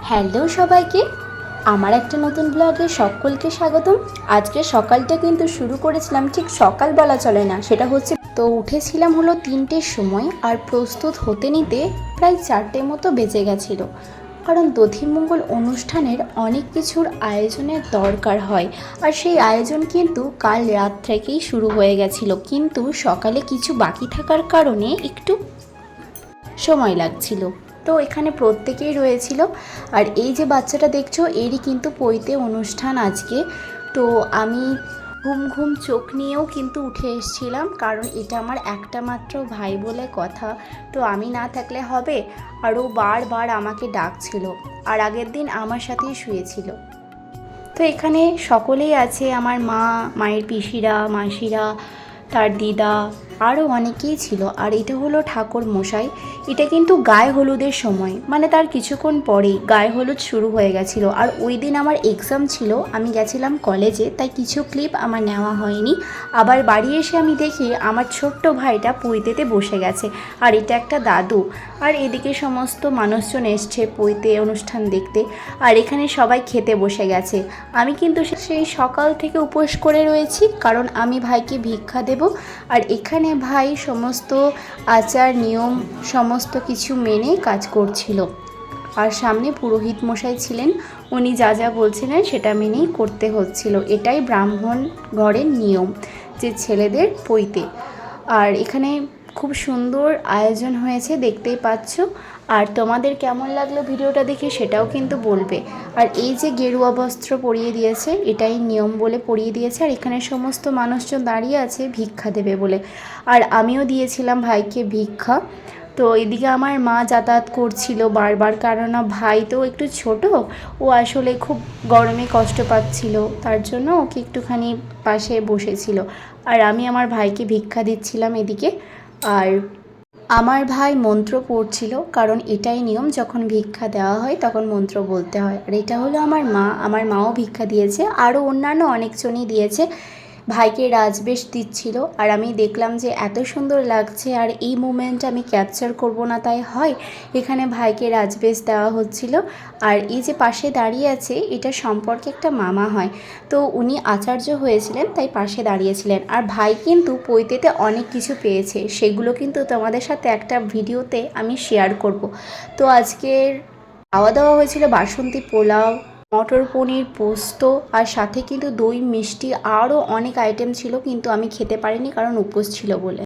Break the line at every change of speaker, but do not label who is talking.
Hello সবাইকে, আমার একটা নতুন ব্লগে সকলকে স্বাগতম। আজকে সকালটা কিন্তু শুরু করেছিলাম, ঠিক সকাল বলা চলে না, সেটা হচ্ছে তো উঠেছিলাম হলো 3টের সময়, আর প্রস্তুত হতে নিতে প্রায় 4টে মতো বেজে গেছিলো। কারণ দধিমঙ্গল অনুষ্ঠানের অনেক কিছুর আয়োজনের দরকার হয়, আর সেই আয়োজন কিন্তু কাল রাত থেকেই শুরু হয়ে গেছিলো, কিন্তু সকালে কিছু বাকি থাকার কারণে একটু সময় লাগছিল। তো এখানে প্রত্যেকেই রয়েছিল। আর এই যে বাচ্চাটা দেখছো, এরই কিন্তু পৈতে অনুষ্ঠান আজকে। তো আমি ঘুম ঘুম চোখ নিয়েও কিন্তু উঠে এসেছিলাম, কারণ এটা আমার একটা মাত্র ভাই বলে কথা। তো আমি না থাকলে হবে, আর ও বারবার আমাকে ডাকছিল, আর আগের দিন আমার সাথেই শুয়েছিল। তো এখানে সকলেই আছে, আমার মা, মায়ের পিসিরা, মাসিরা, তার দিদা, আরও অনেকেই ছিল। আর এটা হলো ঠাকুর মশাই। এটা কিন্তু গায়ে হলুদের সময়, মানে তার কিছুক্ষণ পরেই গায়ে হলুদ শুরু হয়ে গেছিলো। আর ওই দিন আমার এক্সাম ছিল, আমি গেছিলাম কলেজে, তাই কিছু ক্লিপ আমার নেওয়া হয়নি। আবার বাড়ি এসে আমি দেখি আমার ছোট্ট ভাইটা পৈতেতে বসে গেছে, আর এটা একটা দাদু। আর এদিকে সমস্ত মানুষজন এসছে পৈতে অনুষ্ঠান দেখতে, আর এখানে সবাই খেতে বসে গেছে। আমি কিন্তু সেই সকাল থেকে উপোস করে রয়েছি, কারণ আমি ভাইকে ভিক্ষা দেব। আর এখানে ভাই সমস্ত আচার নিয়ম সমস্ত কিছু মেনে কাজ করছিল। আর সামনে পুরোহিত মশাই ছিলেন, উনি যা যা বলছিলেন সেটা মেনেই করতে হচ্ছিল। এটাই ব্রাহ্মণ ঘরের নিয়ম, যে ছেলেদের পৈতে। আর এখানে খুব সুন্দর আয়োজন হয়েছে, দেখতেই পাচ্ছ। আর তোমাদের কেমন লাগলো ভিডিওটা দেখে সেটাও কিন্তু বলবে। আর এই যে গেরুয়া বস্ত্র পরিয়ে দিয়েছে, এটাই নিয়ম বলে পরিয়ে দিয়েছে। আর এখানে সমস্ত মানুষজন দাঁড়িয়ে আছে ভিক্ষা দেবে বলে, আর আমিও দিয়েছিলাম ভাইকে ভিক্ষা। তো এদিকে আমার মা যাতায়াত করছিল বারবার, কারণ ভাই তো একটু ছোট, ও আসলে খুব গরমে কষ্ট পাচ্ছিল, তার জন্য ওকে একটুখানি পাশে বসেছিল। আর আমি আমার ভাইকে ভিক্ষা দিচ্ছিলাম এদিকে। আর আমার ভাই মন্ত্র পড়ছিল, কারণ এটাই নিয়ম, যখন ভিক্ষা দেওয়া হয় তখন মন্ত্র বলতে হয়। আর এটা হলো আমার মাও ভিক্ষা দিয়েছে, আরও অন্যান্য অনেকজনই দিয়েছে। ভাইকে রাজবেশ দিচ্ছিল, আর আমি দেখলাম যে এত সুন্দর লাগছে, আর এই মুমেন্ট আমি ক্যাপচার করব না তাই হয়। এখানে ভাইকে রাজবেশ দেওয়া হচ্ছিল। আর এই যে পাশে দাঁড়িয়ে আছে, এটা সম্পর্কে একটা মামা হয়, তো উনি আচার্য হয়েছিলেন, তাই পাশে দাঁড়িয়েছিলেন। আর ভাই কিন্তু পৈতেতে অনেক কিছু পেয়েছে, সেগুলো কিন্তু তোমাদের সাথে একটা ভিডিওতে আমি শেয়ার করব। তো আজকের খাওয়া দাওয়া হয়েছিল বাসন্তী পোলাও, মটর পনির, পোস্ত, আর সাথে কিন্তু দই, মিষ্টি, আরও অনেক আইটেম ছিল, কিন্তু আমি খেতে পারিনি কারণ উপোস ছিল বলে।